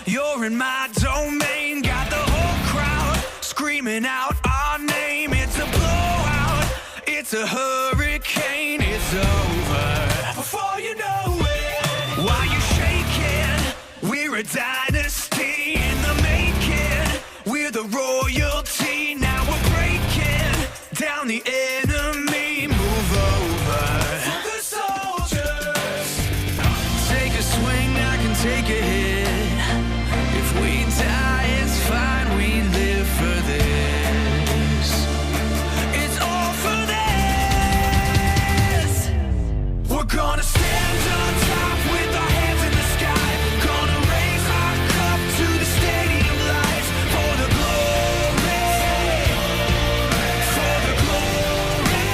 You're in my domain, got the whole crowd screaming out our name. It's a blowout, it's a hurricane, it's over before you know it. While you shaking, we're a dynasty in the making. We're the royalty, now we're breaking down the enemy. Move over for the soldiers. Take a swing, I can take a hit. If we die, it's fine, we live for this. It's all for this. We're gonna stand on top with our hands in the sky. Gonna raise our cup to the stadium lights. For the glory, for the glory.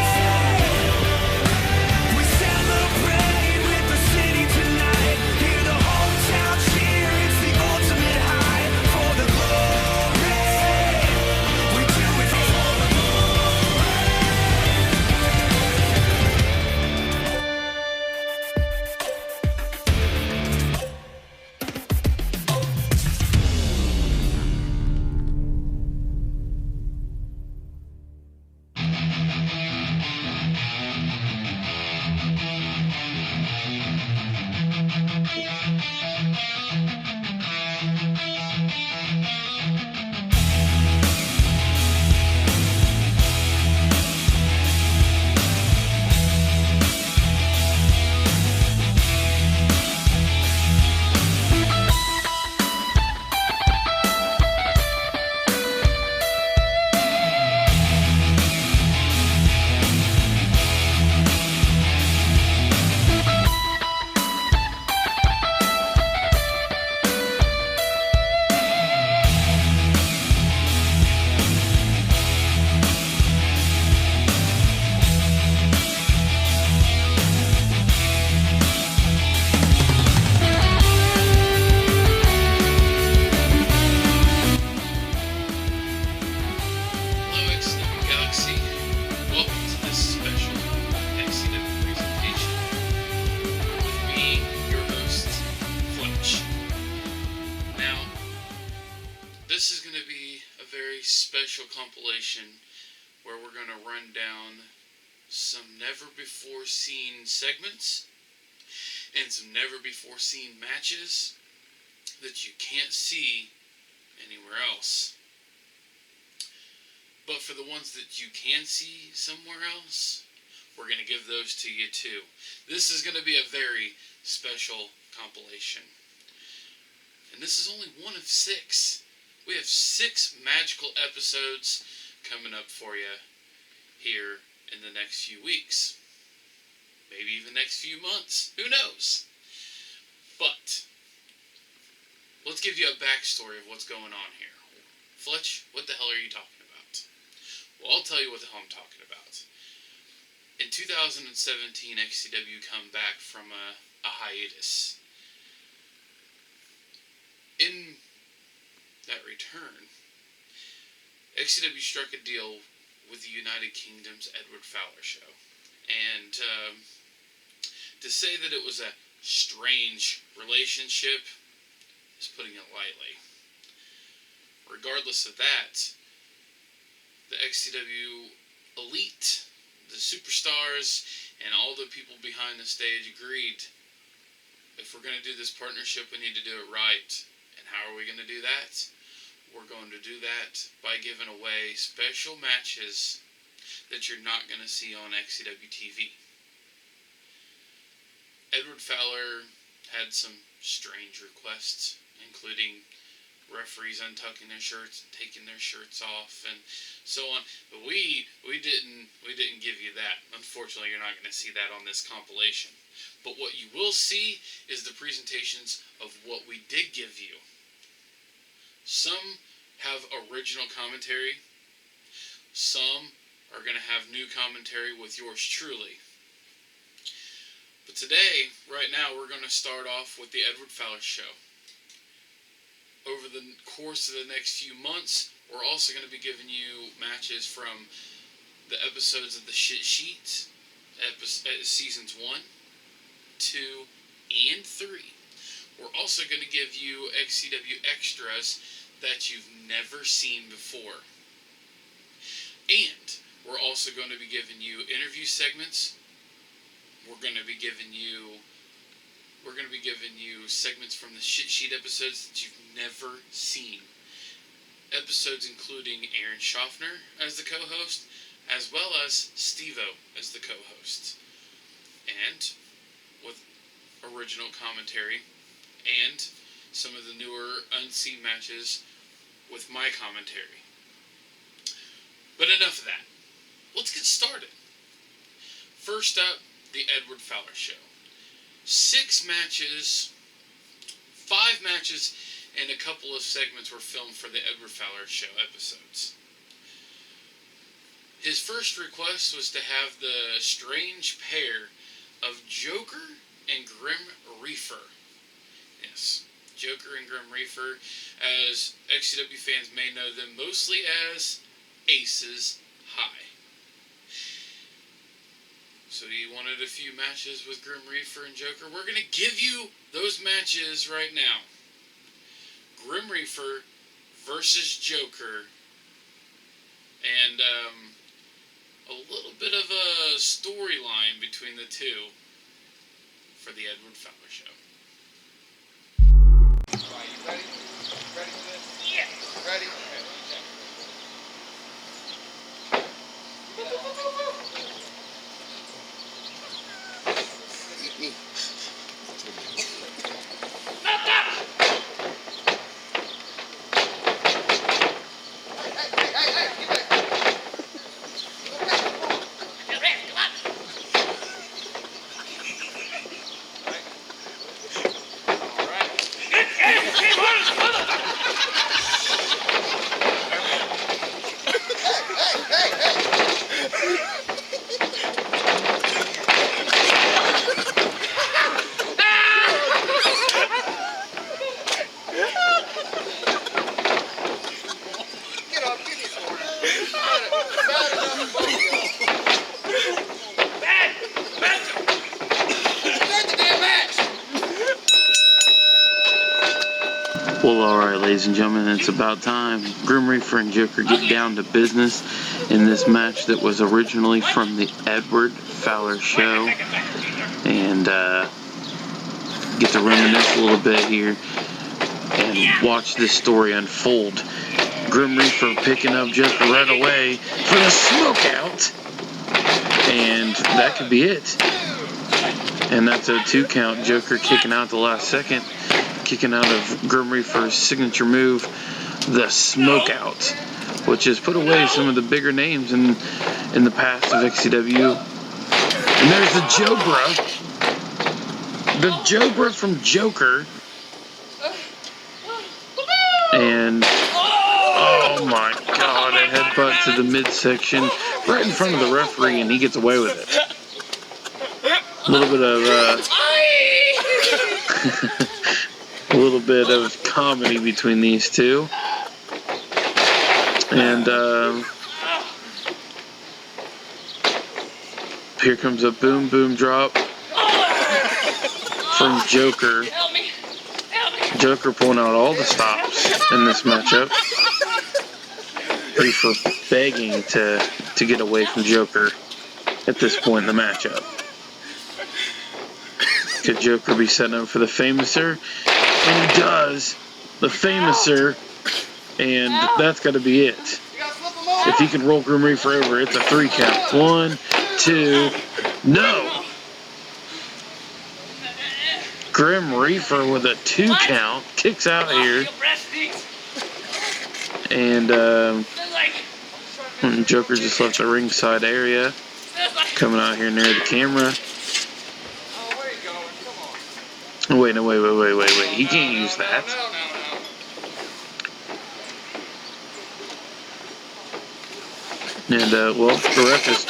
We celebrate with the city tonight. Hear the whole town cheer, it's the ultimate high. For the glory, we do it for the Hello, XCW Galaxy. Welcome to this special XCW presentation with me, your host, Fletch. Now, this is going to be a very special compilation where we're going to run down some never-before-seen segments and some never-before-seen matches that you can't see anywhere else. But for the ones that you can see somewhere else, we're going to give those to you too. This is going to be a very special compilation. And this is only one of 6. We have 6 magical episodes coming up for you here in the next few weeks. Maybe even next few months. Who knows? But let's give you a backstory of what's going on here. Fletch, what the hell are you talking about? Well, I'll tell you what the hell I'm talking about. In 2017, XCW come back from a hiatus. In that return, XCW struck a deal with the United Kingdom's Edward Fowler Show. And to say that it was a strange relationship is putting it lightly. Regardless of that, the XCW elite, the superstars, and all the people behind the stage agreed, if we're going to do this partnership, we need to do it right. And how are we going to do that? We're going to do that by giving away special matches that you're not going to see on XCW TV. Edward Fowler had some strange requests, including referees untucking their shirts and taking their shirts off and so on. But we didn't give you that. Unfortunately, you're not going to see that on this compilation. But what you will see is the presentations of what we did give you. Some have original commentary. Some are going to have new commentary with yours truly. But today, right now, we're going to start off with the Edward Fowler Show. Over the course of the next few months, we're also going to be giving you matches from the episodes of the Shit Sheet, seasons 1, 2, and 3. we're also going to give you XCW Extras that you've never seen before. And we're also going to be giving you interview segments. We're going to be giving you segments from the Shit Sheet episodes that you've never seen. Episodes including Aaron Schaffner as the co-host, as well as Steve-O as the co-host. And with original commentary and some of the newer unseen matches with my commentary. But enough of that. Let's get started. First up, the Edward Fowler Show. 5 matches, and a couple of segments were filmed for the Edward Fowler Show episodes. His first request was to have the strange pair of Joker and Grim Reefer. Yes, Joker and Grim Reefer, as XCW fans may know them mostly as Aces High. So he wanted a few matches with Grim Reefer and Joker. We're going to give you those matches right now. Grim Reefer versus Joker. And a little bit of a storyline between the two for the Edward Fowler Show. Right, you ready? Ready for this? Yeah. Ready? Okay. Well, alright, ladies and gentlemen, it's about time. Grim Reefer and Joker get down to business in this match that was originally from the Edward Fowler Show. And get to reminisce a little bit here and watch this story unfold. Grim Reefer picking up Joker right away for the smoke out. And that could be it. And that's a 2 count. Joker kicking out the last second. Kicking out of Grim Reefer's signature move, the smoke out, which has put away some of the bigger names in the past of XCW. And there's the Jobra from Joker. And oh my God, a headbutt to the midsection right in front of the referee, and he gets away with it. A little bit of comedy between these two. And here comes a boom boom drop from Joker. Joker pulling out all the stops in this matchup. Reefer begging to get away from Joker at this point in the matchup. Could Joker be setting up for the Famouser? And he does. The Famouser. And that's got to be it. If he can roll Grim Reefer over, it's a 3 count. 1, 2, no! Grim Reefer with a 2 count. Kicks out here. And Joker just left the ringside area. Coming out here near the camera. Wait. He can't use that. And, well, the ref is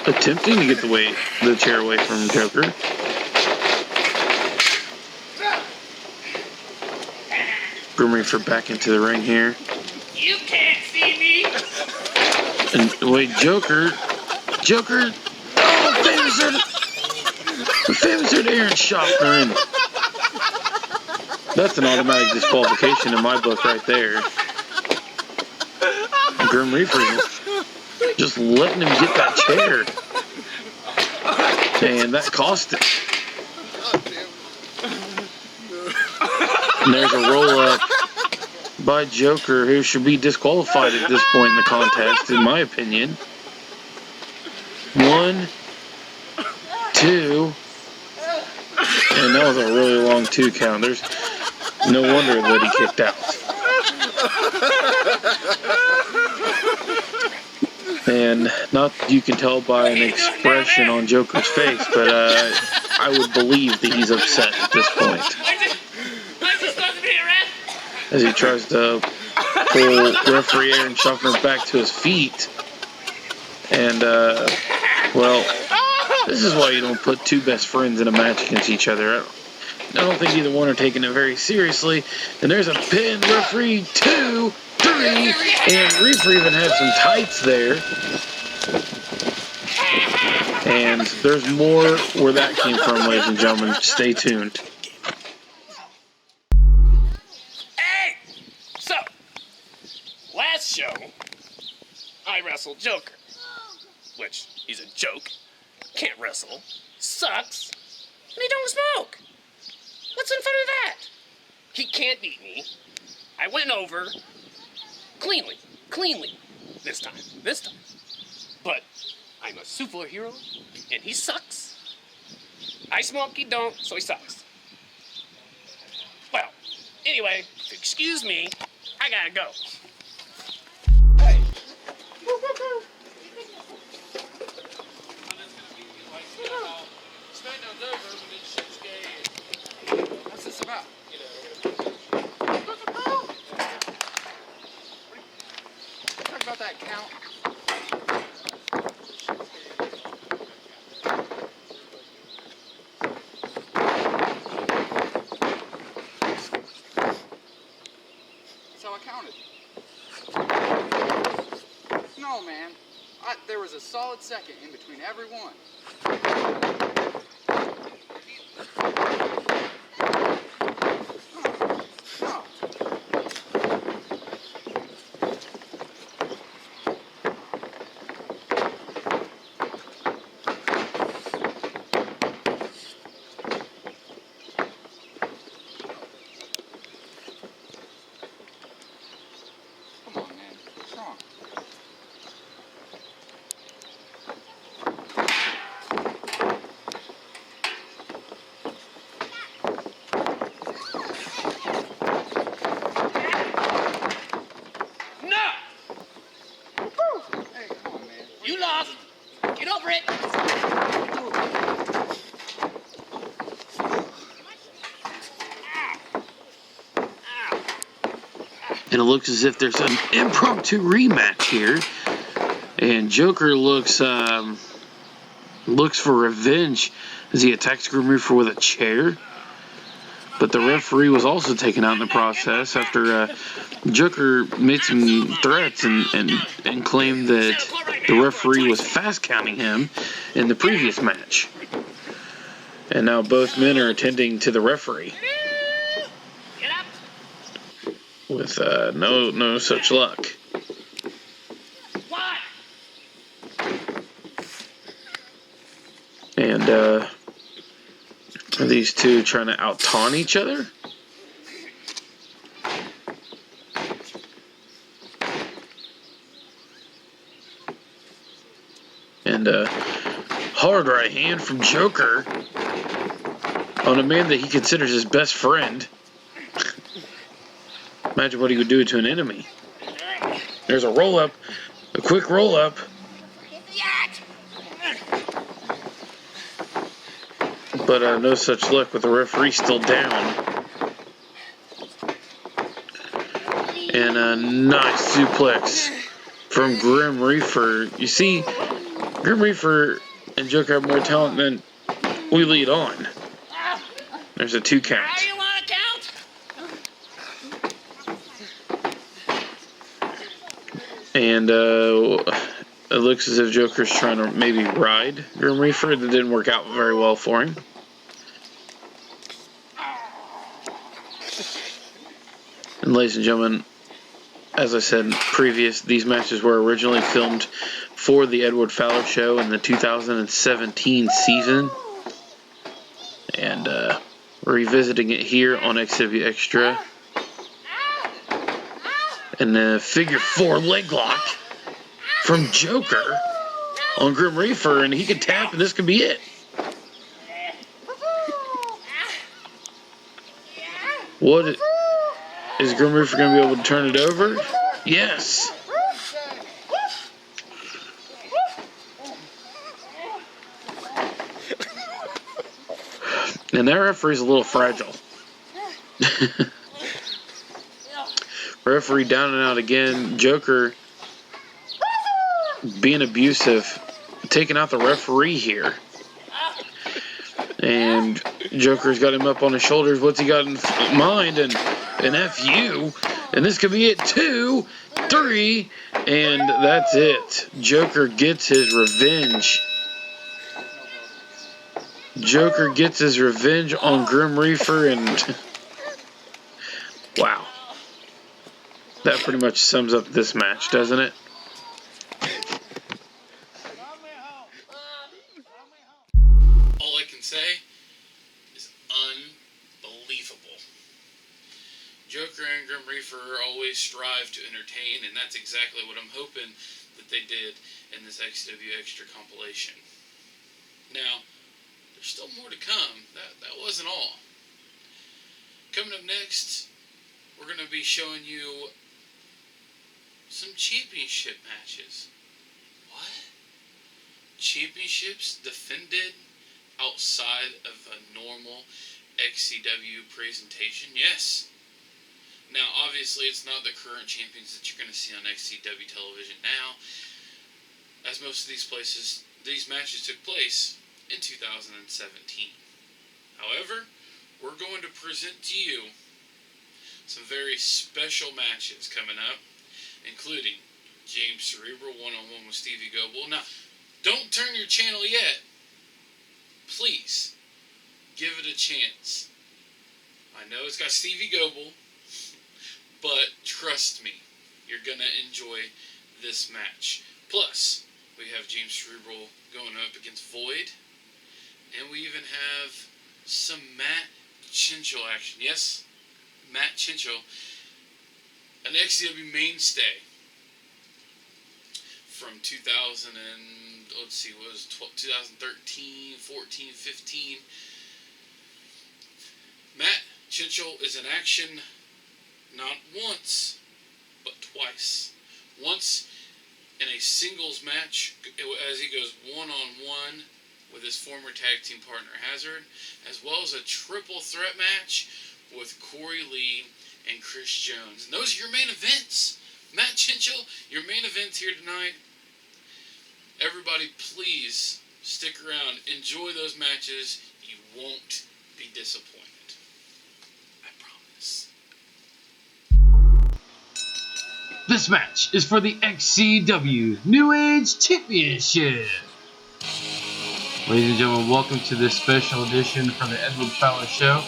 attempting to get the chair away from Joker. Grim Reefer back into the ring here. You can't see me. And, wait, Joker. Oh, Famouser to Aaron Schaffner. That's an automatic disqualification in my book right there. Grim Reaper just letting him get that chair. And that cost him. And there's a roll-up by Joker, who should be disqualified at this point in the contest, in my opinion. 1, 2, and that was a really long 2 count. There's no wonder that he kicked out. And not that you can tell by an expression on Joker's face, but I would believe that he's upset at this point. As he tries to pull referee Aaron Shuffner back to his feet. And, well, this is why you don't put 2 best friends in a match against each other. I don't think either one are taking it very seriously. And there's a pin, referee 2, 3, and Reefer even had some tights there. And there's more where that came from, ladies and gentlemen. Stay tuned. Hey! So, last show, I wrestled Joker. Which, he's a joke. Can't wrestle. Sucks. And he don't smoke. What's in front of that? He can't beat me. I went over cleanly. This time. But I'm a superhero, and he sucks. I smoke, he don't, so he sucks. Well, anyway, excuse me, I gotta go. Hey. What's this about? Talk about that count. That's how I counted. No, man. There was a solid second in between every one. And it looks as if there's an impromptu rematch here. And Joker looks for revenge as he attacks Grim Reefer with a chair. But the referee was also taken out in the process after Joker made some threats and claimed that the referee was fast counting him in the previous match. And now both men are attending to the referee. With no such luck. And are these two trying to out-taunt each other? And hard right hand from Joker on a man that he considers his best friend. Imagine what he would do to an enemy. There's a roll-up. A quick roll-up. But no such luck with the referee still down. And a nice suplex from Grim Reefer. You see, Grim Reefer and Joker have more talent than we lead on. There's a 2 count. And it looks as if Joker's trying to maybe ride Grim Reefer. That didn't work out very well for him. And ladies and gentlemen, as I said previous, these matches were originally filmed for the Edward Fowler Show in the 2017 season. And revisiting it here on XCW Xtra. And the figure 4 leg lock from Joker on Grim Reefer, and he can tap, and this could be it. What is Grim Reefer going to be able to turn it over? Yes. And that referee's a little fragile. Referee down and out again. Joker being abusive, taking out the referee here. And Joker's got him up on his shoulders. What's he got in mind? And an FU. And this could be it. 2, 3. And that's it. Joker gets his revenge. Joker gets his revenge on Grim Reefer. And wow. That pretty much sums up this match, doesn't it? All I can say is unbelievable. Joker and Grim Reefer always strive to entertain, and that's exactly what I'm hoping that they did in this XCW Xtra compilation. Now, there's still more to come. That wasn't all. Coming up next, we're going to be showing you some championship matches. What? Championships defended outside of a normal XCW presentation? Yes. Now, obviously, it's not the current champions that you're going to see on XCW television now, as most of these matches took place in 2017. However, we're going to present to you some very special matches coming up, including James Cerebral one-on-one with Stevie Gobel. Now, don't turn your channel yet. Please, give it a chance. I know it's got Stevie Gobel, but trust me, you're going to enjoy this match. Plus, we have James Cerebral going up against Void, and we even have some Matt Chencho action. Yes, Matt Chencho, an XCW mainstay from 2000 and, let's see, what was it, 2013, 14, 15. Matt Chencho is in action not once, but twice. Once in a singles match as he goes one-on-one with his former tag team partner Hazard, as well as a triple threat match with Corey Lee and Chris Jones. And those are your main events. Matt Chencho, your main events here tonight. Everybody, please stick around. Enjoy those matches. You won't be disappointed. I promise. This match is for the XCW New Age Championship. Ladies and gentlemen, welcome to this special edition for the Edward Fowler Show.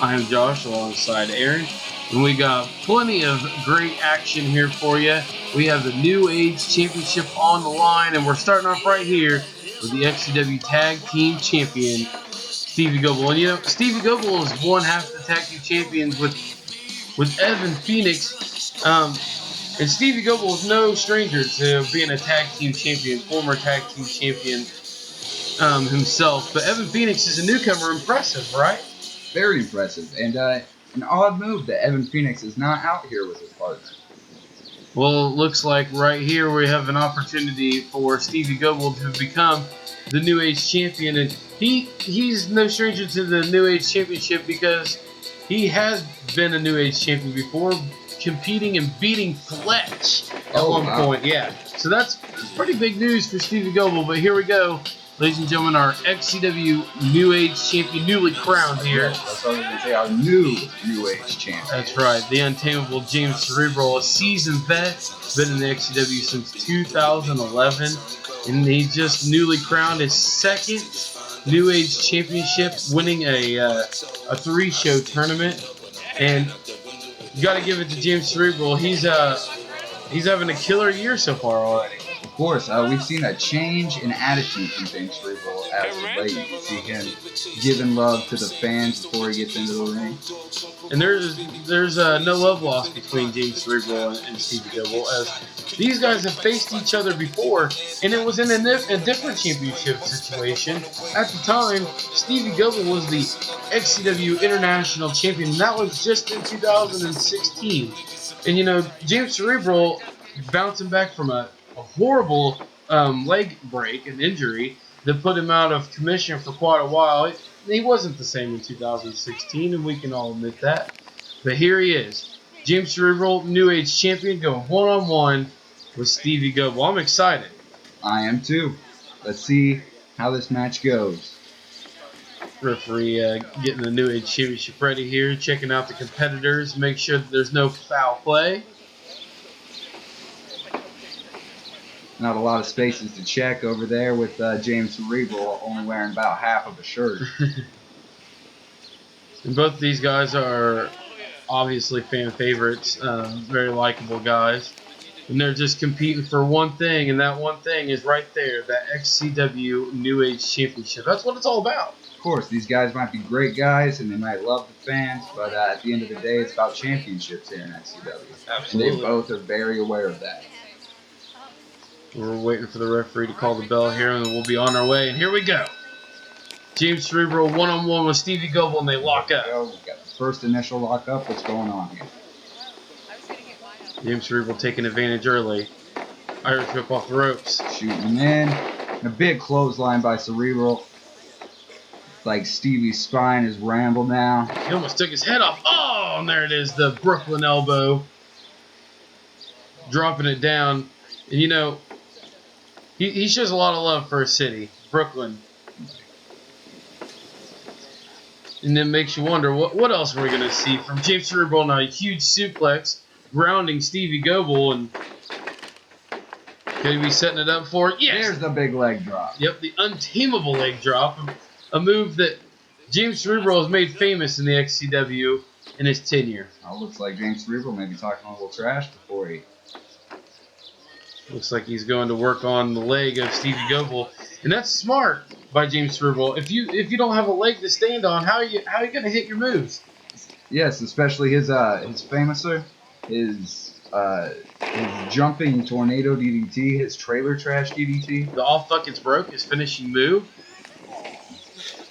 I am Josh alongside Aaron, and we got plenty of great action here for you. We have the New Age Championship on the line, and we're starting off right here with the XCW Tag Team Champion, Stevie Gobel. And you know, Stevie Gobel is one half of the Tag Team Champions with Evan Phoenix. And Stevie Gobel is no stranger to being a Tag Team Champion, former Tag Team Champion himself. But Evan Phoenix is a newcomer. Impressive, right? Very impressive. And an odd move that Evan Phoenix is not out here with his partner. Well, it looks like right here we have an opportunity for Stevie Gobel to become the New Age Champion. And he's no stranger to the New Age Championship because he has been a New Age Champion before, competing and beating Fletch at one point. Yeah. So that's pretty big news for Stevie Gobel. But here we go. Ladies and gentlemen, our XCW New Age Champion, newly crowned here. That's what I was going to say, our New Age Champion. That's right, the untamable James Cerebral, a seasoned vet, been in the XCW since 2011, and he just newly crowned his second New Age Championship, winning a 3-show tournament And you got to give it to James Cerebral. He's having a killer year so far already. Of course, we've seen a change in attitude from James Cerebral as of late. You see him giving love to the fans before he gets into the ring. And there's no love lost between James Cerebral and Stevie Gobel, as these guys have faced each other before, and it was in a different championship situation. At the time, Stevie Gobel was the XCW International Champion, and that was just in 2016. And you know, James Cerebral bouncing back from a horrible leg break, an injury that put him out of commission for quite a while. He wasn't the same in 2016, and we can all admit that. But here he is, James Cerebral, New Age Champion, going one-on-one with Stevie Gobel. I'm excited. I am too. Let's see how this match goes. Referee getting the New Age Championship ready here, checking out the competitors, make sure that there's no foul play. Not a lot of spaces to check over there with James Cerebral only wearing about half of a shirt. And both of these guys are obviously fan favorites, very likable guys. And they're just competing for one thing, and that one thing is right there, that XCW New Age Championship. That's what it's all about. Of course, these guys might be great guys, and they might love the fans, but at the end of the day, it's about championships here in XCW. Absolutely. And they both are very aware of that. We're waiting for the referee to call the bell here, and we'll be on our way. And here we go. James Cerebral one-on-one with Stevie Gobel, and they lock up. We've got the first initial lock up. What's going on here? James Cerebral taking advantage early. Irish whip off the ropes. Shooting him in. And a big clothesline by Cerebral. Like Stevie's spine is rambled now. He almost took his head off. Oh, and there it is, the Brooklyn elbow. Dropping it down. And you know, he shows a lot of love for his city, Brooklyn. And then makes you wonder, what else are we going to see from James Cerebral? Now, a huge suplex, grounding Stevie Gobel, and could he be setting it up for it? Yes! There's the big leg drop. Yep, the untamable leg drop. A move that James Cerebral has made famous in the XCW in his tenure. Oh, looks like James Cerebral may be talking a little trash before he... Looks like he's going to work on the leg of Stevie Gobel, and that's smart by James Cerebral. If you don't have a leg to stand on, how are you going to hit your moves? Yes, especially his famouser, his jumping tornado DDT, his trailer trash DDT. The all fuck it's broke, his finishing move.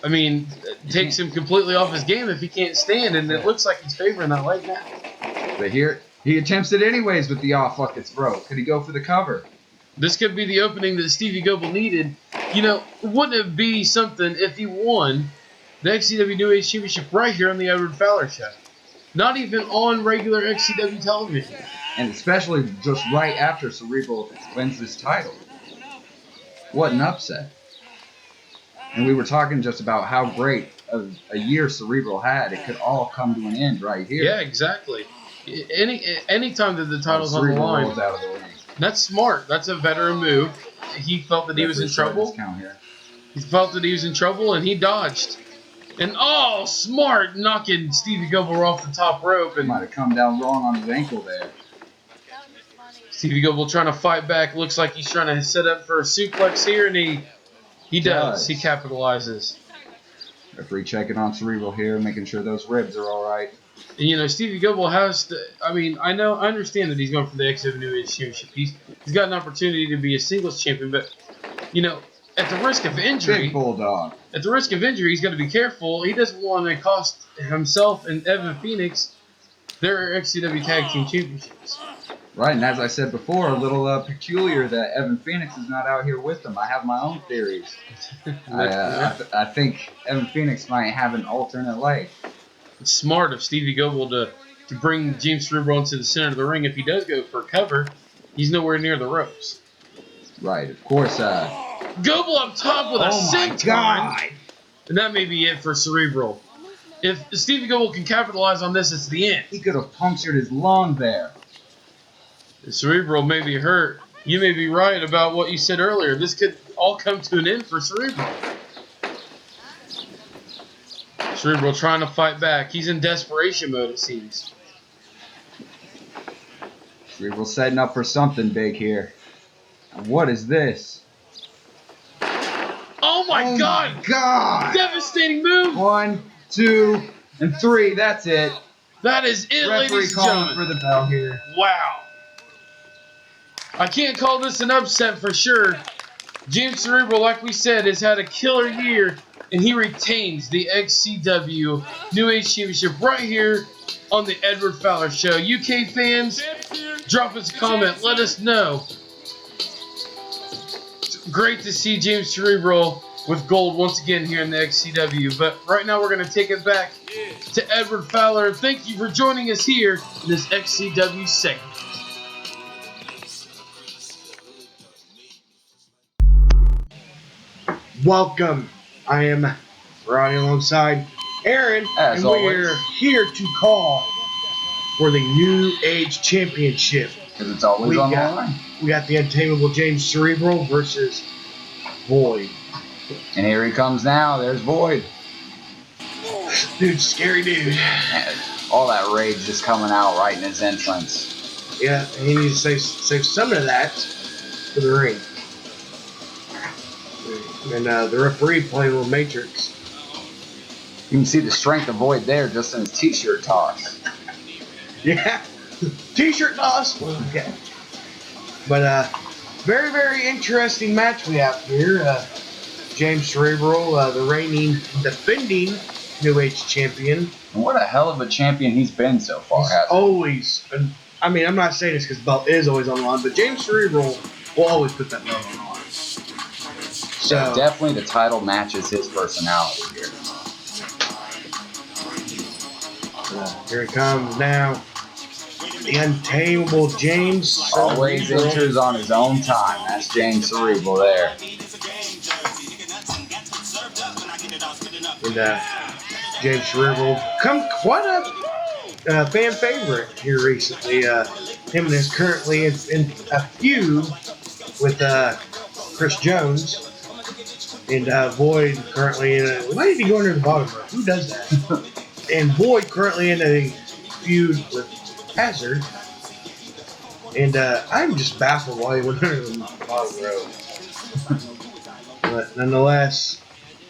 I mean, it takes him completely off his game if he can't stand, and it looks like he's favoring that leg now. But here, he attempts it anyways with the "aw fuck it's broke." Could he go for the cover? This could be the opening that Stevie Gobel needed. You know, wouldn't it be something if he won the XCW New Age Championship right here on the Edward Fowler Show? Not even on regular XCW television. And especially just right after Cerebral wins this title. What an upset. And we were talking just about how great of a year Cerebral had. It could all come to an end right here. Yeah, exactly. Any time that the title's on the line, rolls out of the ring. That's smart. That's a veteran move. He felt that he was in trouble. He felt that he was in trouble, and he dodged. And smart, knocking Stevie Gobel off the top rope. And might have come down wrong on his ankle there. Stevie Gobel trying to fight back. Looks like he's trying to set up for a suplex here, and he does. He capitalizes. Referee checking on Cerebral here, making sure those ribs are all right. And, you know, Stevie Gobel has to, I understand that he's going for the XCW New Age Championship. He's got an opportunity to be a singles champion, but, you know, at the risk of injury, Big bulldog. At the risk of injury, he's got to be careful. He doesn't want to cost himself and Evan Phoenix their XCW Tag Team Championships. Right, and as I said before, a little peculiar that Evan Phoenix is not out here with them. I have my own theories. I think Evan Phoenix might have an alternate leg. It's smart of Stevie Gobel to bring James Cerebral into the center of the ring. If he does go for a cover, he's nowhere near the ropes. Right, of course. Gobel up top with a senton. And that may be it for Cerebral. If Stevie Gobel can capitalize on this, it's the end. He could have punctured his lung there. Cerebral may be hurt. You may be right about what you said earlier. This could all come to an end for Cerebral. Cerebral trying to fight back. He's in desperation mode, it seems. Cerebral setting up for something big here. What is this? Oh my God! My God! Devastating move! 1, 2, and 3. That's it. That is it, Referee ladies and calling gentlemen. for the bell here. Wow. I can't call this an upset for sure. James Cerebral, like we said, has had a killer year, and he retains the XCW New Age Championship right here on the Edward Fowler Show. UK fans, drop us a comment. Let us know. It's great to see James Cerebral with gold once again here in the XCW. But right now we're going to take it back to Edward Fowler. Thank you for joining us here in this XCW segment. Welcome. I am riding alongside Aaron, As and always. we're here to call for the New Age Championship. Because it's always on the line. We got the untamable James Cerebral versus Void. And here he comes now. There's Void. Dude, scary dude. All that rage just coming out right in his entrance. Yeah, and he needs to save some of that for the ring. And the referee playing a little Matrix. You can see the strength of Void there just in his t-shirt toss. Yeah, t-shirt toss. Okay. But very, very interesting match we have here. James Cerebral, the reigning, defending New Age champion. And what a hell of a champion he's been so far. He's always, I mean, I'm not saying this because the belt is always on the line, but James Cerebral will always put that belt on the line. So definitely the title matches his personality here. Here it comes now. The untamable James Always Cerebral. enters on his own time. That's James Cerebral there. And James Cerebral come quite a fan favorite here recently. Him and is currently in a feud with Chris Jones. And Void currently in a... Why did he go under the bottom rope? Who does that? And Void currently in a feud with Hazard. And I'm just baffled why he went under the bottom rope. But nonetheless...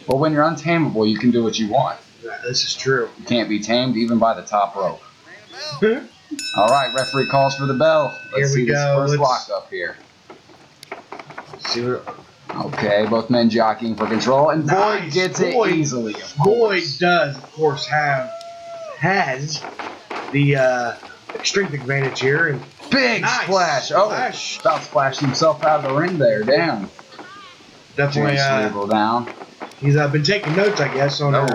Well, when you're untamable, you can do what you want. This is true. You can't be tamed even by the top rope. All right, referee calls for the bell. Let's Here we see this go. first Let's- lock up here. See what... Okay, both men jockeying for control, and Void Nice. gets Void. it easily. Of Void course. does, of course, has the strength advantage here, and Big Nice. splash. Oh, Splash. about splashed himself out of the ring there. Damn. definitely James Cerebral down. he's been taking notes, I guess, on No.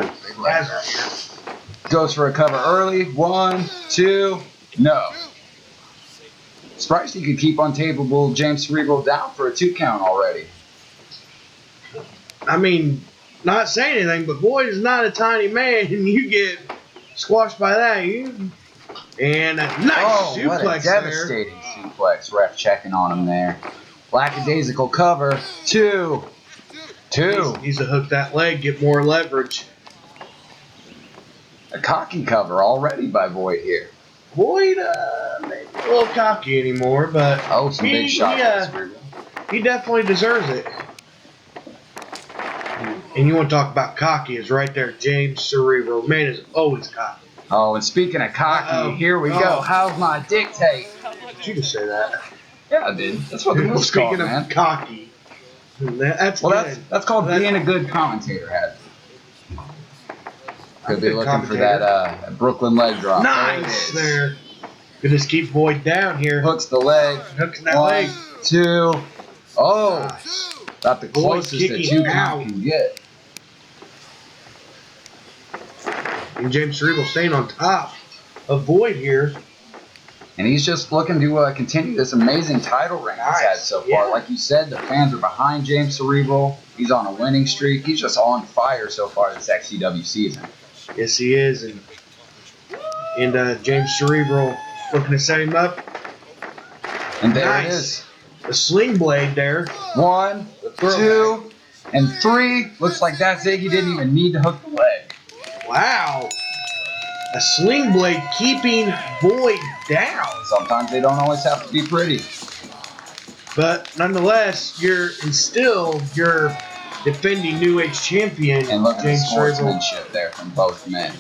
Hazard. Goes for a cover early. 1, 2, no. Surprised he could keep untamable James Cerebral down for a 2 count already. I mean, not saying anything, but Void is not a tiny man, and you get squashed by that. And a nice What a suplex there. devastating suplex. Ref checking on him there. Lackadaisical cover. 2. Needs to hook that leg, get more leverage. A cocky cover already by Void here. Void, maybe a little cocky anymore, but Oh, some big shots. he definitely deserves it. And you want to talk about cocky is right there, James Cerebral. Man is always cocky. Oh, and speaking of cocky, Uh-oh. here we go. Oh. How's my dictate? Did you just say that? Yeah, I did. That's what the move's called, Speaking of man. cocky, that's Well, good. that's called That's- being a good commentator, Had. Could be Good looking for commentator. that Brooklyn leg drop. There it Nice is. there. Could just keep Void down here. Hooks the leg. Hooks that 1, leg. 2. Oh, Nice. about the Void closest a kicking 2 out. count can get. And James Cerebral staying on top of Void here. And he's just looking to continue this amazing title reign he's had so far. Yeah. Like you said, the fans are behind James Cerebral. He's on a winning streak. He's just on fire so far this XCW season. Yes, he is. And James Cerebral looking to set him up. And there it Nice. is. The sling blade there. 1, 2, and 3. Looks like that's it. He didn't even need to hook the leg. Wow. A sling blade keeping Boyd down. Sometimes they don't always have to be pretty. But nonetheless, you're defending New Age champion. And look at the James Cerebral. sportsmanship there from both men.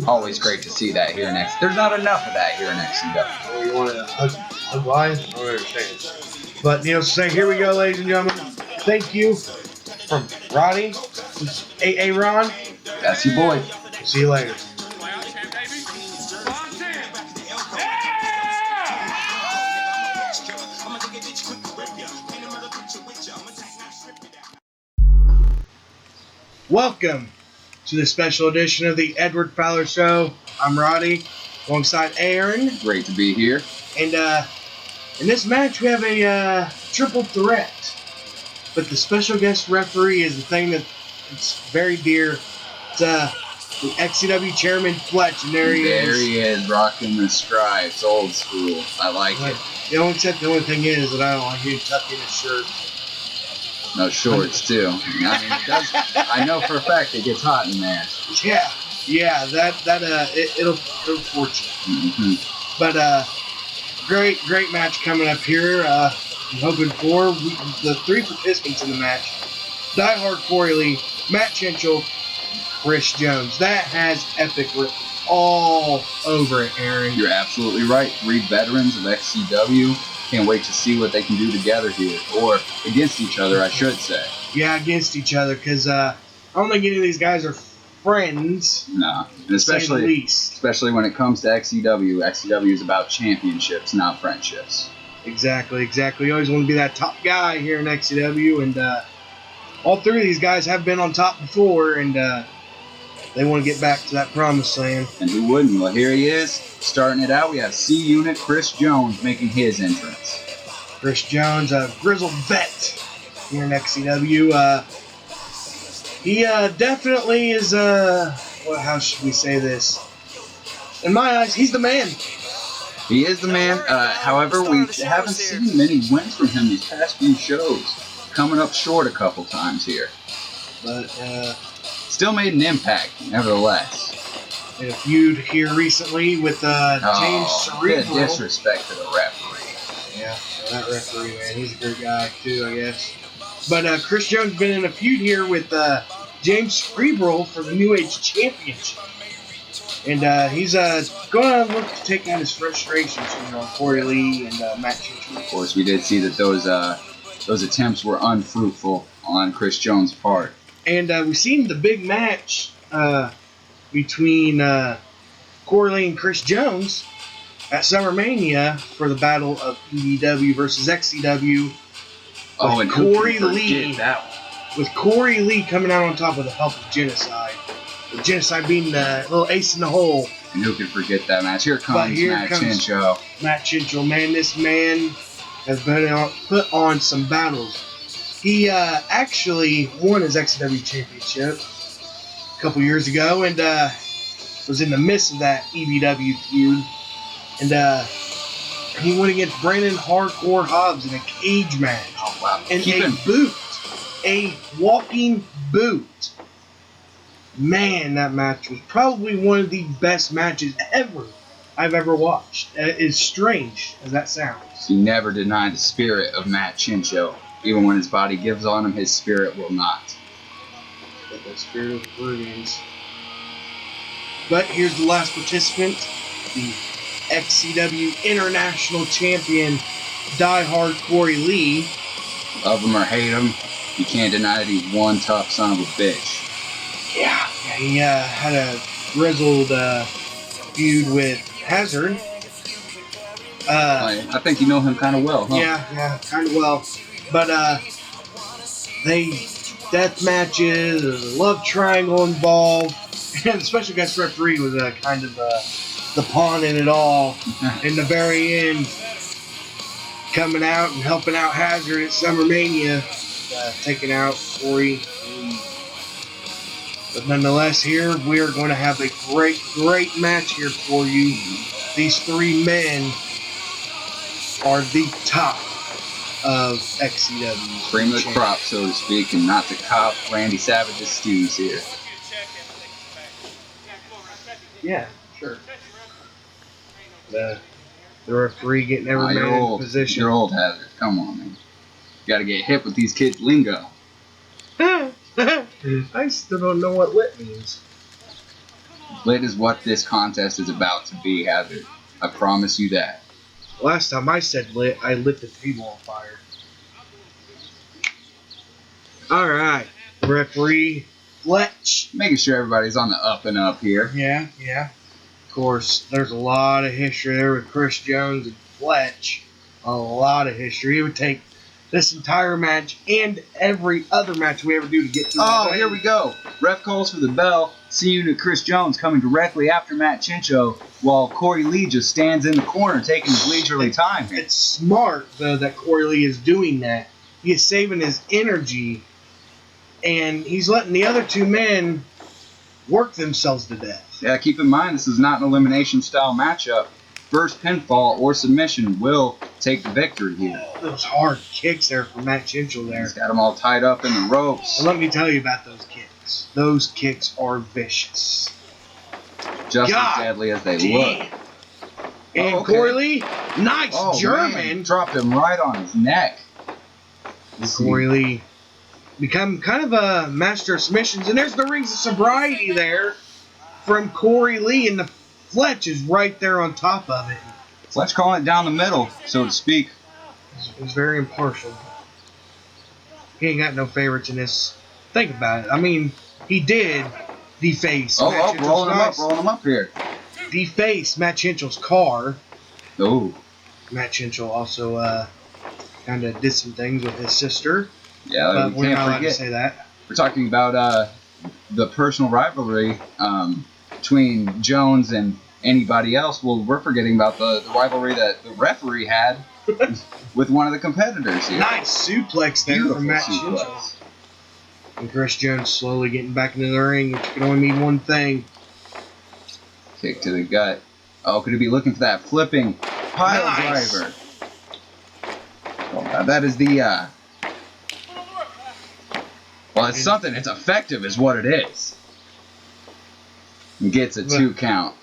Always great to see that here in XCW. There's not enough of that here in XCW. Oh, you want to hug line? I don't understand. But needless to say, here we go, ladies and gentlemen. Thank you from Roddy, AA Ron. That's your boy. See you later. Welcome to the special edition of the Edward Fowler Show. I'm Roddy, alongside Aaron. Great to be here. And in this match, we have a triple threat. But the special guest referee is the thing that's very dear. It's the XCW chairman, Fletch, and there he is. There he is, rocking the stripes, old school. I like it. The only thing is that I don't like him tucking his shirt. No shorts too. I mean, it does. I know for a fact it gets hot in there. Yeah. It'll force you. Mm-hmm. But great match coming up here. I'm hoping for the three participants in the match: Die Hard Corey Lee, Matt Chencho, Chris Jones. That has epic written all over it, Aaron. You're absolutely right. 3 veterans of XCW. Can't wait to see what they can do together here, or against each other, I should say. Yeah, against each other, because I don't think any of these guys are friends. No, and to say the least. especially when it comes to XCW. XCW is about championships, not friendships. Exactly. You always want to be that top guy here in XCW, and all 3 of these guys have been on top before, and they want to get back to that promised land. And who wouldn't? Well, here he is. Starting it out, we have C-Unit Chris Jones making his entrance. Chris Jones, a grizzled vet here in XCW. He definitely is, how should we say this? In my eyes, he's the man. He is the man. However, we haven't seen many wins from him these past few shows. Coming up short a couple times here. But, still made an impact, nevertheless. in a feud here recently with James Cerebral. Bit disrespect to the referee. Yeah, well, that referee, man, he's a great guy too, I guess. But Chris Jones been in a feud here with James Cerebral for the New Age Championship. And he's going to look to take out his frustrations here on Corey Lee and Matt Chencho. Of course, we did see that those attempts were unfruitful on Chris Jones' part. And we've seen the big match between Corey Lee and Chris Jones at SummerMania for the battle of EDW versus XCW. Oh, and Corey Lee, that one? with Corey Lee coming out on top with the help of Genocide. With Genocide being the little ace in the hole. And who can forget that match? Here comes Matt Chencho. Matt Chencho, man, this man has been put on some battles. He actually won his XCW championship a couple years ago, and was in the midst of that EBW feud. And he went against Brandon Hardcore Hobbs in a cage match. Oh, wow. In a boot. A walking boot. Man, that match was probably one of the best matches I've ever watched. As strange as that sounds. He never denied the spirit of Matt Chencho. Even when his body gives on him, his spirit will not. But the spirit of the Floridians. But here's the last participant, the XCW International Champion, Die Hard Corey Lee. Love him or hate him, you can't deny that he's one tough son of a bitch. Yeah, he had a grizzled feud with Hazard. I think you know him kind of well, huh? Yeah, kind of well. But they death matches, there's a love triangle involved, and the special guest referee was kind of the pawn in it all. In the very end, coming out and helping out Hazard at SummerMania, taking out Corey. But nonetheless, here we are going to have a great match here for you. These 3 men are the top of XCW. Cream of the crop, so to speak, and not to cop Randy Savage's stews here. Yeah, sure. The referee getting every You're man in old. position. You're old, Hazard. Come on, man. You gotta get hip with these kids' lingo. I still don't know what lit means. Lit is what this contest is about to be, Hazard. I promise you that. Last time I said lit, I lit the table on fire. Alright. Referee Fletch. Making sure everybody's on the up and up here. Yeah, yeah. Of course, there's a lot of history there with Chris Jones and Fletch. A lot of history. It would take this entire match and every other match we ever do to get to. Oh, here we go. Ref calls for the bell. See Unit Chris Jones coming directly after Matt Chencho, while Corey Lee just stands in the corner taking his leisurely time. It's smart, though, that Corey Lee is doing that. He is saving his energy, and he's letting the other two men work themselves to death. Yeah, keep in mind this is not an elimination style matchup. First pinfall or submission will take the victory here. Those hard kicks there from Matt Chencho there. He's got them all tied up in the ropes. And let me tell you about those kicks. Those kicks are vicious. Just God as deadly as they damn. look. And Oh, okay. Corey Lee, nice Oh, German. man, dropped him right on his neck. Corey Lee become kind of a master of submissions. And there's the rings of sobriety there from Corey Lee, and the Fletch is right there on top of it. Let's call it down the middle, so to speak. He's very impartial. He ain't got no favorites in this. Think about it. I mean, he did deface Matt Chencho's rolling him up here. deface Matt Chencho's car. Oh, Matt Chencho also kind of did some things with his sister. yeah, But we we're not can't allowed to forget. say that. We're talking about the personal rivalry between Jones and anybody else. Well, we're forgetting about the rivalry that the referee had with one of the competitors here. Nice suplex there Beautiful from Matt suplex. Chencho. And Chris Jones slowly getting back into the ring, which can only mean one thing. Kick to the gut. Oh, could he be looking for that flipping pile Nice. driver? Oh, that is the well, it's something. It's effective, is what it is. And gets a 2 count.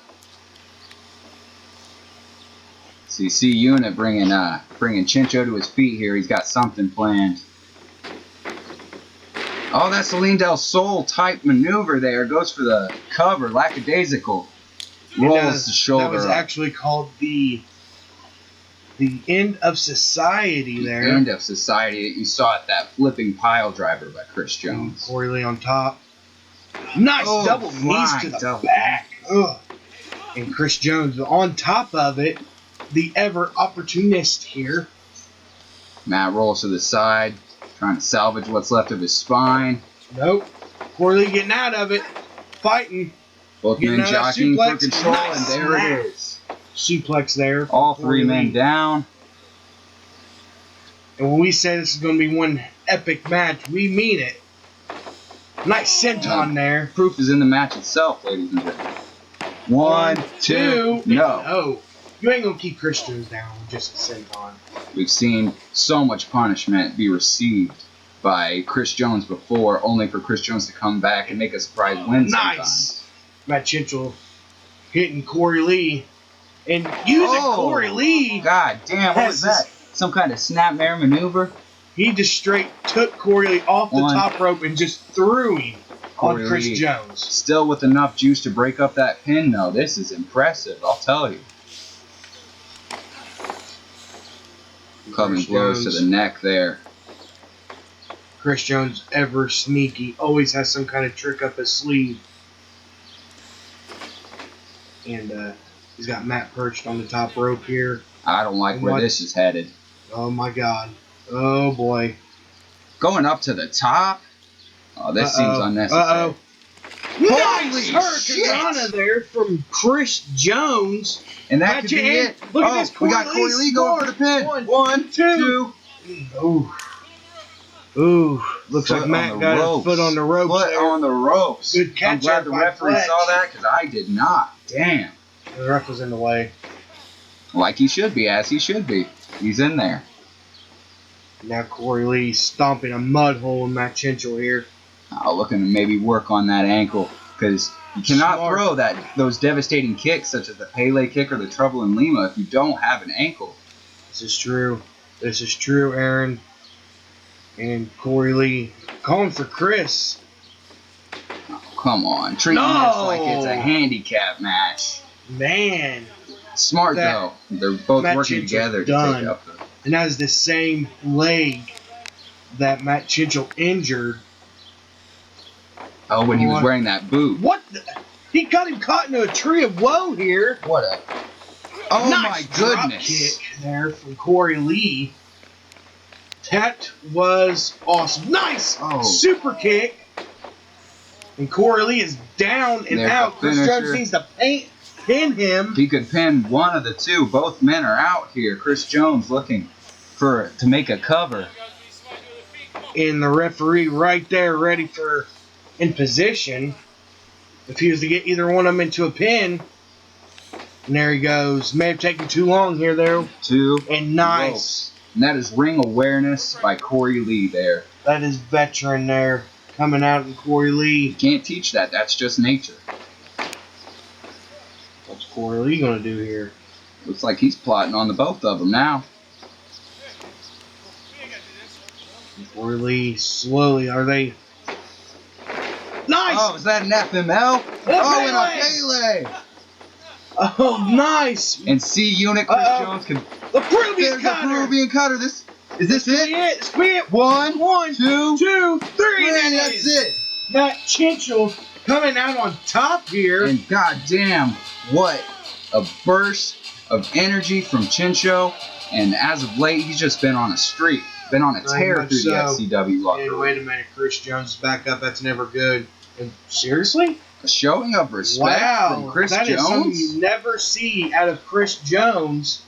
So you see Unit bringing Chencho to his feet here. He's got something planned. Oh, that's Celine Del Sol type maneuver there. Goes for the cover, lackadaisical. Rolls the shoulder. That was up. actually called the end of society there. End of society. You saw it, that flipping pile driver by Chris Jones. Corey Lee on top. Nice Oh, double knees to the double. back. Ugh. And Chris Jones on top of it. The ever opportunist here. Matt rolls to the side, trying to salvage what's left of his spine. Nope. Corey Lee getting out of it. Fighting. Both Getting men out of that jockeying for suplex. control, Nice and there snap. it is. Suplex there. All Corey three men Lee. down. And when we say this is going to be one epic match, we mean it. Nice senton there. Proof is in the match itself, ladies and gentlemen. One, two, no. Oh, you ain't going to keep Chris Jones down with just a senton. We've seen so much punishment be received by Chris Jones before, only for Chris Jones to come back and make a surprise win sometimes. Nice. Matt Chencho hitting Corey Lee. And using Corey Lee, God damn, what was that? Some kind of snapmare maneuver? he just straight took Corey Lee off the One. top rope and just threw him Corey on Chris Lee. Jones. Still with enough juice to break up that pin, though. This is impressive, I'll tell you. Clubbing Chris blows Jones. to the neck there. Chris Jones, ever sneaky, always has some kind of trick up his sleeve. And he's got Matt perched on the top rope here. I don't like where What? this is headed. Oh my God. Oh boy. Going up to the top? Oh, this seems unnecessary. Uh-oh. Holy Nice shit! hurricanrana there from Chris Jones. And that Got could you be in. it. Look at Oh, this, we got Corey Corey Lee Lee going for the pin. scored. One, two. Ooh. Ooh. Looks Foot like on Matt the got ropes. his foot on the ropes Foot there. on the ropes. Good catch I'm glad there the by referee Fletch. saw that because I did not. Damn. The ref was in the way. Like he should be, as he should be. He's in there. Now Corey Lee stomping a mud hole in Matt Chencho here. Looking to maybe work on that ankle because You cannot Smart. throw those devastating kicks, such as the Pele kick or the Trouble in Lima, if you don't have an ankle. This is true. This is true, Aaron. And Corey Lee calling for Chris. Oh, come on. Treating this like it's a handicap match. Man. Smart, though. They're both Matt working Chencho together to done. take up the... And that is the same leg that Matt Chencho injured. Oh, when he was wearing that boot. What? He got him caught into a tree of woe here. What a... Oh, Nice my drop goodness. kick there from Corey Lee. That was awesome. Nice super kick. And Corey Lee is down and There's out. the Chris finisher. Jones needs to pin him. If he could pin one of the two, both men are out here. Chris Jones looking to make a cover. And the referee right there ready for in position. If he was to get either one of them into a pin. And there he goes. May have taken too long here, though. And nice. Whoa. And that is ring awareness by Corey Lee there. That is veteran there. Coming out in Corey Lee. You can't teach that. That's just nature. What's Corey Lee going to do here? Looks like he's plotting on the both of them now. Corey Lee slowly. Are they... Nice! Oh, is that an FML? Oh, and a Pele! Oh, nice! And C unit, Chris Jones can... The Peruvian There's cutter! the Peruvian cutter. Is this it? It's it. One, two, three. and that's it. Matt Chencho coming out on top here. And goddamn, what a burst of energy from Chencho. And as of late, he's just been on a streak. Been on a tear much through so. the XCW locker And room. wait a minute, Chris Jones is back up. That's never good. And seriously? A showing of respect from Chris that Jones. is something you never see out of Chris Jones.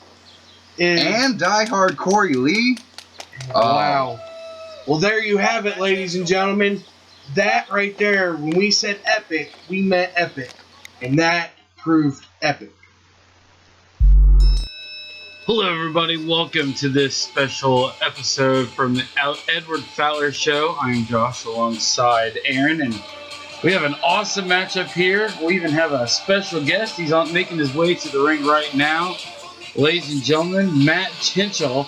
And diehard Corey Lee. Wow. Well, there you have it, ladies and gentlemen. That right there, when we said epic, we meant epic. And that proved epic. Hello, everybody. Welcome to this special episode from the Edward Fowler Show. I'm Josh alongside Aaron, and we have an awesome matchup here. We even have a special guest. He's making his way to the ring right now. Ladies and gentlemen, Matt Chencho,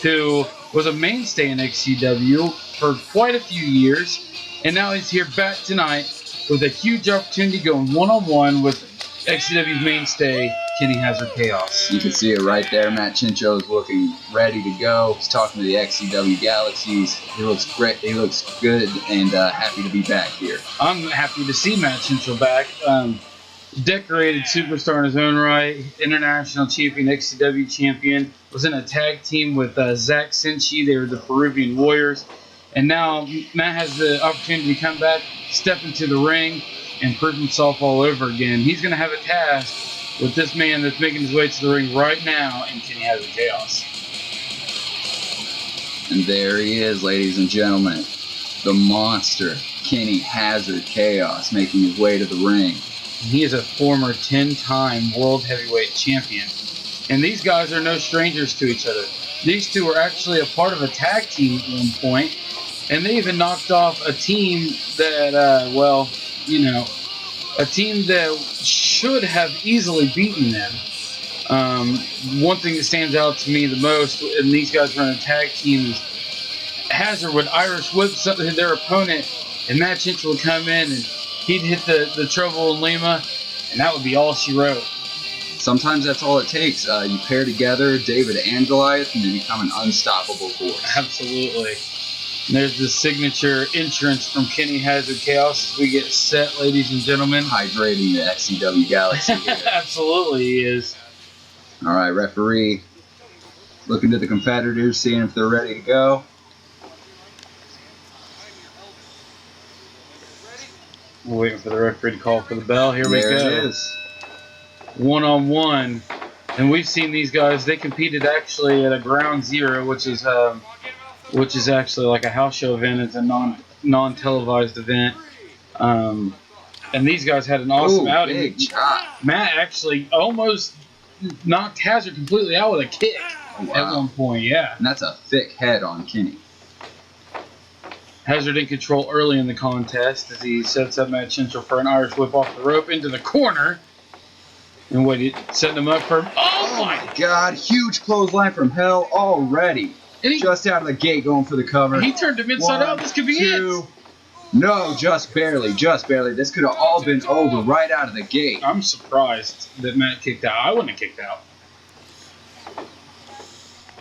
who was a mainstay in XCW for quite a few years, and now he's here back tonight with a huge opportunity going one-on-one with XCW's mainstay, Kenny Hazard Chaos. You can see it right there. Matt Chencho is looking ready to go. He's talking to the XCW Galaxies. He looks great. He looks good and happy to be back here. I'm happy to see Matt Chencho back. Decorated superstar in his own right, international champion, XCW champion, was in a tag team with Zach Sinchi. They were the Peruvian Warriors. And now Matt has the opportunity to come back, step into the ring, and prove himself all over again. He's going to have a task with this man that's making his way to the ring right now in Kenny Hazard Chaos. And there he is, ladies and gentlemen. The monster, Kenny Hazard Chaos, making his way to the ring. He is a former 10-time World Heavyweight Champion. And these guys are no strangers to each other. These two were actually a part of a tag team at one point, and they even knocked off a team that, a team that should have easily beaten them. One thing that stands out to me the most, and these guys were in a tag team, is Hazard would Irish whip their opponent, and Matt Chencho would come in and he'd hit the Trouble in Lima, and that would be all she wrote. Sometimes that's all it takes. You pair together David and Goliath, and you become an unstoppable force. Absolutely. And there's the signature entrance from Kenny Hazard Chaos as we get set, ladies and gentlemen. Hydrating the XCW Galaxy here. Absolutely, he is. All right, referee. Looking to the competitors, seeing if they're ready to go. We're waiting for the referee to call for the bell. Here we go. There it is. One-on-one. And we've seen these guys. They competed actually at a Ground Zero, which is actually like a house show event. It's a non-televised event. And these guys had an awesome outing. Big chop. Matt actually almost knocked Hazard completely out with a kick at one point. Yeah. And that's a thick head on Kenny. Hazard in control early in the contest as he sets up Matt Chencho for an Irish whip off the rope into the corner. And what, setting him up for... Oh my God, huge clothesline from hell already. And he, just out of the gate going for the cover. He turned him inside out. This could be it. No, just barely, just barely. This could have all been over right out of the gate. I'm surprised that Matt kicked out. I wouldn't have kicked out.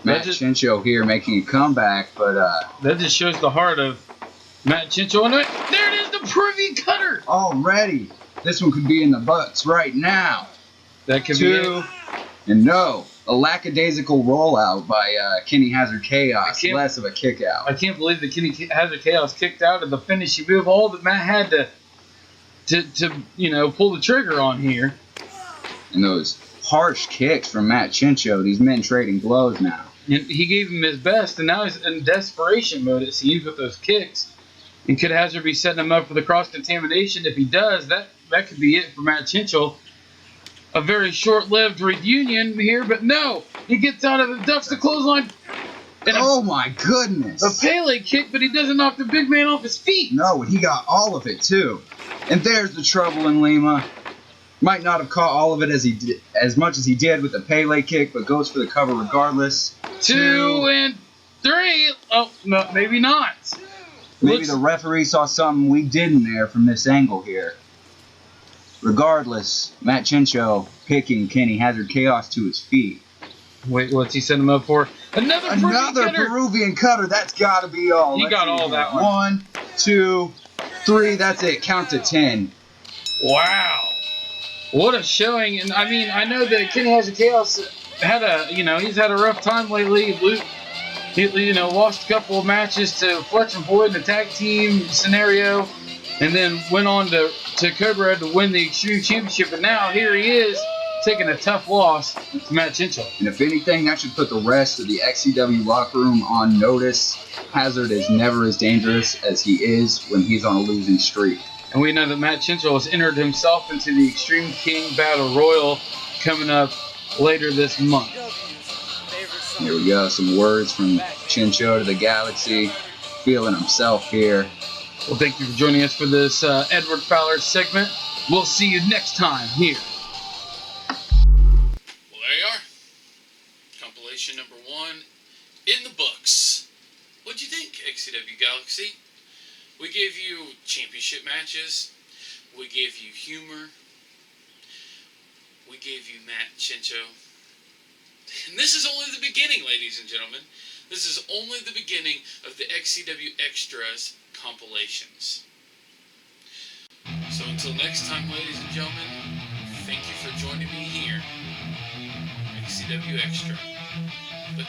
Matt Chencho here making a comeback, but that just shows the heart of Matt Chencho. And there it is, the privy cutter. Already. This one could be in the butts right now. That could be it. And no, a lackadaisical rollout by Kenny Hazard Chaos, less of a kick out. I can't believe that Kenny Hazard Chaos kicked out of the finishing move. All that Matt had to pull the trigger on here. And those harsh kicks from Matt Chencho, these men trading blows now. And he gave him his best, and now he's in desperation mode, it seems, with those kicks. And could Hazard be setting him up for the cross-contamination? If he does, that could be it for Matt Chencho. A very short-lived reunion here, but no! He gets out of it, ducks the clothesline. And oh my goodness! A Pele kick, but he doesn't knock the big man off his feet. No, and he got all of it too. And there's the trouble in Lima. Might not have caught all of it as much as he did with the Pele kick, but goes for the cover regardless. 2 and 3. Oh no, maybe not. Maybe the referee saw something we didn't there from this angle here. Regardless, Matt Chencho picking Kenny Hazard Chaos to his feet. Wait, what's he setting him up for? Another Peruvian cutter. That's got to be all. He got all that one. 1, 2, 3. That's it. Count to 10. Wow. What a showing. And I mean, I know that Kenny Hazard Chaos had he's had a rough time lately. He lost a couple of matches to Fletch and Boyd in the tag team scenario. And then went on to Cobra to win the Extreme Championship. And now here he is, taking a tough loss to Matt Chencho. And if anything, that should put the rest of the XCW locker room on notice. Hazard is never as dangerous as he is when he's on a losing streak. And we know that Matt Chencho has entered himself into the Extreme King Battle Royal coming up later this month. Here we go, some words from Chencho to the Galaxy. Feeling himself here. Well, thank you for joining us for this Edward Fowler segment. We'll see you next time here. Well, there you are. Compilation number 1 in the books. What'd you think, XCW Galaxy? We gave you championship matches. We gave you humor. We gave you Matt Chencho. And this is only the beginning, ladies and gentlemen. This is only the beginning of the XCW Xtras compilations. So until next time, ladies and gentlemen, thank you for joining me here. XCW Xtra. The